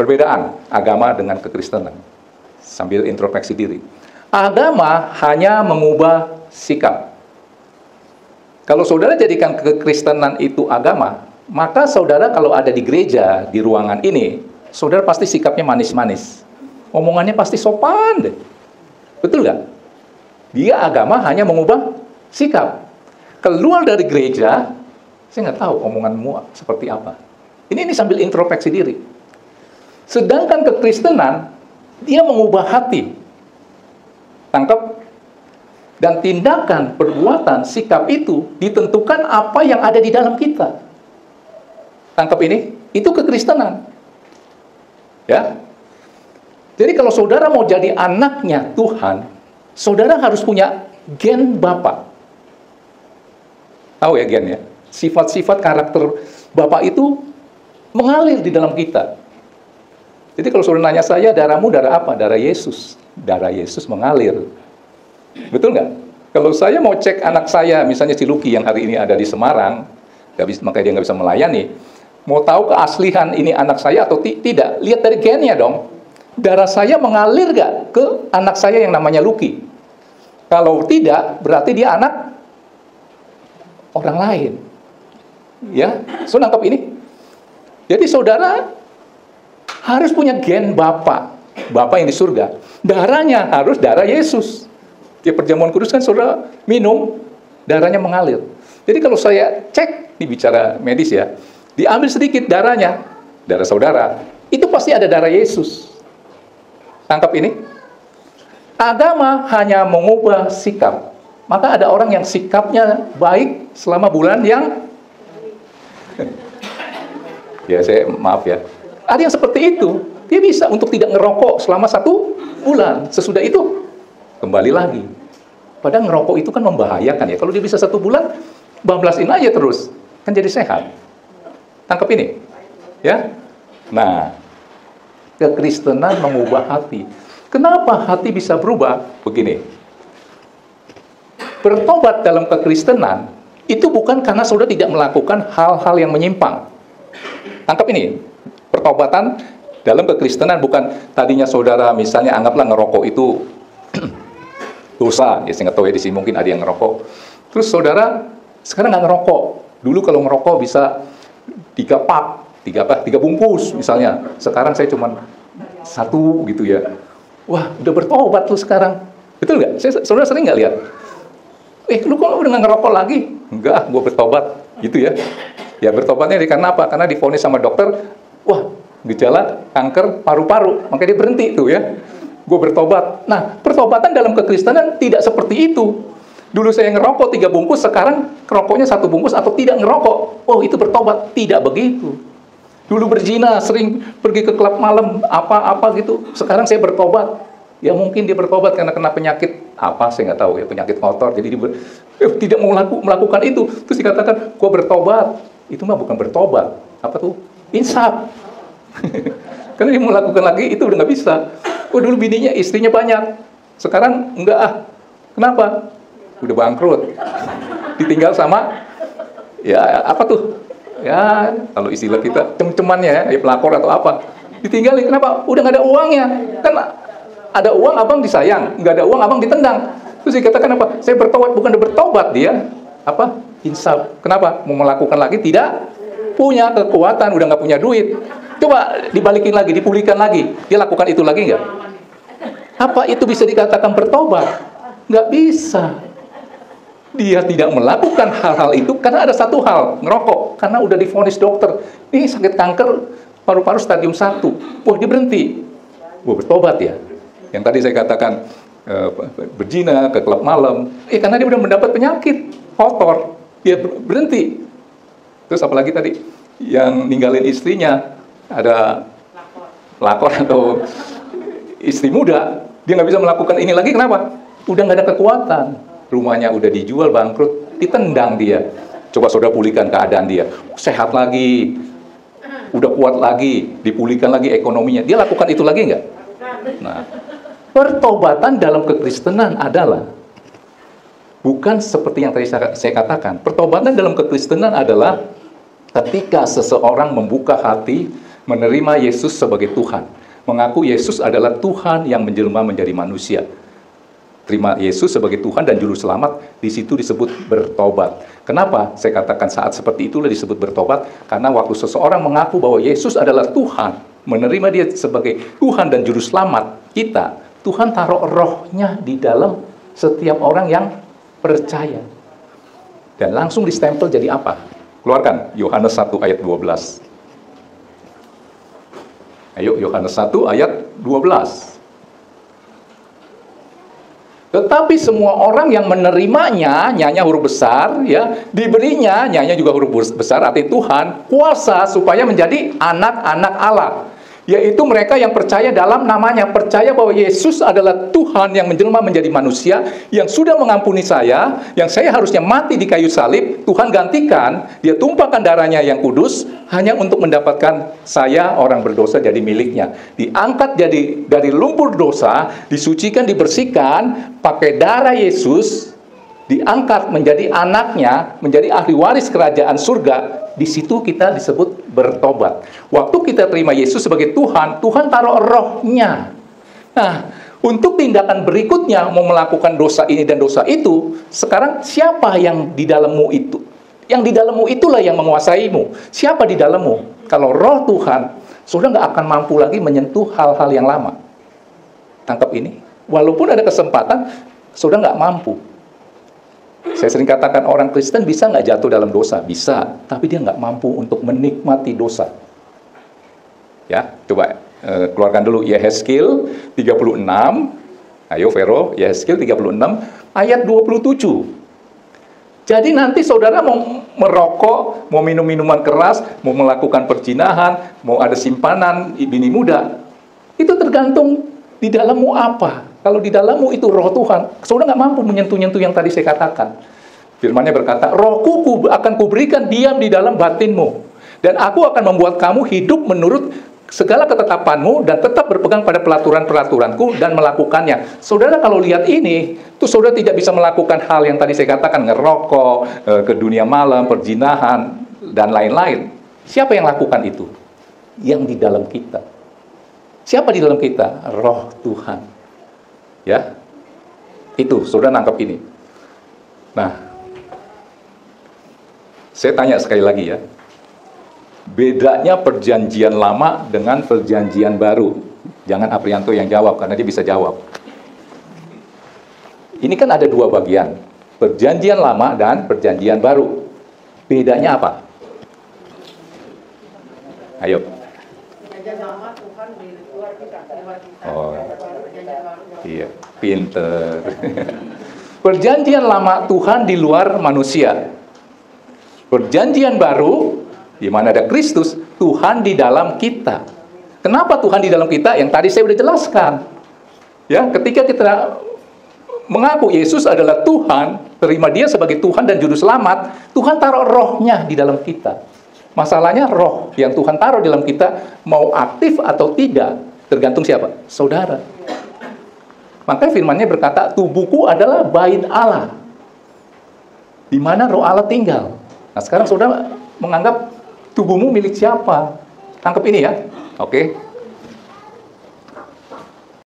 Perbedaan agama dengan kekristenan. Sambil introspeksi diri. Agama hanya mengubah sikap. Kalau saudara jadikan kekristenan itu agama, maka saudara kalau ada di gereja, di ruangan ini, saudara pasti sikapnya manis-manis. Omongannya pasti sopan deh. Betul nggak? Dia agama hanya mengubah sikap. Keluar dari gereja, saya nggak tahu omonganmu seperti apa. Ini sambil introspeksi diri. Sedangkan kekristenan, dia mengubah hati. Tangkap? Dan tindakan, perbuatan, sikap itu ditentukan apa yang ada di dalam kita. Tangkap ini? Itu kekristenan. Ya. Jadi kalau saudara mau jadi anaknya Tuhan, saudara harus punya gen Bapa. Tahu ya gen ya? Sifat-sifat karakter Bapa itu mengalir di dalam kita. Jadi kalau saudara nanya saya, darahmu darah apa? Darah Yesus. Darah Yesus mengalir. Betul nggak? Kalau saya mau cek anak saya, misalnya si Lucky yang hari ini ada di Semarang, makanya dia nggak bisa melayani, mau tahu keaslian ini anak saya atau tidak, lihat dari gennya dong. Darah saya mengalir nggak ke anak saya yang namanya Lucky? Kalau tidak, berarti dia anak orang lain. Ya, so nangkap ini. Jadi saudara harus punya gen Bapa yang di surga. Darahnya harus darah Yesus. Ya, perjamuan kudus kan saudara minum, darahnya mengalir. Jadi kalau saya cek, ini bicara medis ya, diambil sedikit darahnya, darah saudara, itu pasti ada darah Yesus. Tangkap ini? Agama hanya mengubah sikap. Maka ada orang yang sikapnya baik selama bulan yang ya saya maaf ya, ada yang seperti itu. Dia bisa untuk tidak ngerokok selama 1 bulan. Sesudah itu kembali lagi. Padahal ngerokok itu kan membahayakan ya. Kalau dia bisa 1 bulan, bablasin aja terus, kan jadi sehat. Tangkap ini, ya. Nah, kekristenan mengubah hati. Kenapa hati bisa berubah? Begini. Bertobat dalam kekristenan itu bukan karena saudara tidak melakukan hal-hal yang menyimpang. Tangkap ini. Pertobatan dalam kekristenan bukan tadinya saudara misalnya anggaplah ngerokok itu dosa. Ya saya nggak tahu ya di sini mungkin ada yang ngerokok. Terus saudara sekarang nggak ngerokok. Dulu kalau ngerokok bisa 3 pak, 3 bungkus misalnya. Sekarang saya cuma 1 gitu ya. Wah, udah bertobat lu sekarang. Betul nggak? Saudara sering nggak lihat? Lu kok udah nggak ngerokok lagi? Enggak, gue bertobat. Gitu ya. Ya bertobatnya karena apa? Karena divonis sama dokter, wah, gejala kanker paru-paru. Makanya dia berhenti tuh ya. Gue bertobat. Nah, pertobatan dalam kekristenan tidak seperti itu. Dulu saya ngerokok 3 bungkus, sekarang ngerokoknya 1 bungkus atau tidak ngerokok. Oh, itu bertobat. Tidak begitu. Dulu berzina, sering pergi ke klub malam, apa-apa gitu. Sekarang saya bertobat. Ya mungkin dia bertobat karena kena penyakit apa, saya nggak tahu ya, penyakit kotor. Jadi dia tidak mau melakukan itu. Terus dikatakan, gue bertobat. Itu mah bukan bertobat. Apa tuh? Insaf. Karena dia mau lakukan lagi, itu udah nggak bisa. Oh, dulu bininya, istrinya banyak. Sekarang enggak ah. Kenapa? Udah bangkrut. Ditinggal sama, ya apa tuh? Ya, kalau istilah kita, cem-cemannya ya, pelakor atau apa. Ditinggalin, kenapa? Udah nggak ada uangnya. Kan ada uang, abang disayang. Nggak ada uang, abang ditendang. Terus dikatakan apa? Saya bertobat, bukan bertobat dia. Apa? Insaf. Kenapa? Mau melakukan lagi, tidak punya kekuatan, udah nggak punya duit. Coba dibalikin lagi, dipulihkan lagi. Dia lakukan itu lagi nggak? Apa itu bisa dikatakan bertobat? Nggak bisa. Dia tidak melakukan hal-hal itu karena ada satu hal, ngerokok. Karena udah divonis dokter, ini sakit kanker paru-paru stadium 1. Wah, dia berhenti. Wah, bertobat ya. Yang tadi saya katakan berzina, ke klub malam. Karena dia udah mendapat penyakit kotor, dia berhenti. Terus apalagi tadi yang ninggalin istrinya, ada pelakor atau istri muda, dia nggak bisa melakukan ini lagi. Kenapa? Udah nggak ada kekuatan. Rumahnya udah dijual, bangkrut, ditendang dia. Coba saudara pulihkan keadaan dia, sehat lagi, udah kuat lagi, dipulihkan lagi ekonominya. Dia lakukan itu lagi nggak? Nah, pertobatan dalam kekristenan adalah bukan seperti yang tadi saya katakan. Pertobatan dalam kekristenan adalah ketika seseorang membuka hati menerima Yesus sebagai Tuhan, mengaku Yesus adalah Tuhan yang menjelma menjadi manusia. Terima Yesus sebagai Tuhan dan Juru Selamat, di situ disebut bertobat. Kenapa saya katakan saat seperti itulah disebut bertobat? Karena waktu seseorang mengaku bahwa Yesus adalah Tuhan, menerima dia sebagai Tuhan dan Juru Selamat kita, Tuhan taruh rohnya di dalam setiap orang yang percaya. Dan langsung distempel jadi apa? Keluarkan Yohanes 1 ayat 12. Ayo, Yohanes 1 ayat 12. Tetapi semua orang yang menerimanya, nyanya huruf besar, ya, diberinya, nyanya juga huruf besar, arti Tuhan, kuasa supaya menjadi anak-anak Allah. Yaitu mereka yang percaya dalam namanya, percaya bahwa Yesus adalah Tuhan yang menjelma menjadi manusia, yang sudah mengampuni saya, yang saya harusnya mati di kayu salib, Tuhan gantikan, dia tumpahkan darahnya yang kudus, hanya untuk mendapatkan saya orang berdosa jadi miliknya. Diangkat jadi dari lumpur dosa, disucikan, dibersihkan, pakai darah Yesus, diangkat menjadi anaknya, menjadi ahli waris kerajaan surga. Di situ kita disebut bertobat. Waktu kita terima Yesus sebagai Tuhan, Tuhan taruh rohnya. Nah, untuk tindakan berikutnya, mau melakukan dosa ini dan dosa itu, sekarang siapa yang di dalammu itu? Yang di dalammu itulah yang menguasaimu. Siapa di dalammu? Kalau roh Tuhan, saudara nggak akan mampu lagi menyentuh hal-hal yang lama. Tangkap ini. Walaupun ada kesempatan, saudara nggak mampu. Saya sering katakan orang Kristen bisa nggak jatuh dalam dosa? Bisa, tapi dia nggak mampu untuk menikmati dosa. Ya, coba keluarkan dulu Yehezkiel 36. Ayo Vero, Yehezkiel 36 ayat 27. Jadi nanti saudara mau merokok, mau minum minuman keras, mau melakukan perzinahan, mau ada simpanan bini muda, itu tergantung di dalammu apa. Kalau di dalammu itu roh Tuhan, saudara nggak mampu menyentuh-nyentuh yang tadi saya katakan. Firman-Nya berkata, rohku akan kuberikan diam di dalam batinmu, dan aku akan membuat kamu hidup menurut segala ketetapanmu, dan tetap berpegang pada peraturan-peraturanku, dan melakukannya. Saudara kalau lihat ini, tuh saudara tidak bisa melakukan hal yang tadi saya katakan, ngerokok, ke dunia malam, perzinahan, dan lain-lain. Siapa yang lakukan itu? Yang di dalam kita. Siapa di dalam kita? Roh Tuhan. Ya, itu saudara nangkep ini. Nah, saya tanya sekali lagi ya, bedanya perjanjian lama dengan perjanjian baru. Jangan Aprianto yang jawab, karena dia bisa jawab. Ini kan ada dua bagian, perjanjian lama dan perjanjian baru. Bedanya apa? Ayo. Perjanjian lama Tuhan di luar kita. Oh. Iya, pinter. Perjanjian lama Tuhan di luar manusia. Perjanjian baru, di mana ada Kristus, Tuhan di dalam kita. Kenapa Tuhan di dalam kita? Yang tadi saya sudah jelaskan. Ya, ketika kita mengaku Yesus adalah Tuhan, terima dia sebagai Tuhan dan Juru Selamat, Tuhan taruh rohnya di dalam kita. Masalahnya roh yang Tuhan taruh di dalam kita, mau aktif atau tidak, tergantung siapa? Saudara. Maka firman-Nya berkata, tubuhku adalah bait Allah, di mana roh Allah tinggal. Nah sekarang saudara menganggap tubuhmu milik siapa? Tangkap ini ya. Oke.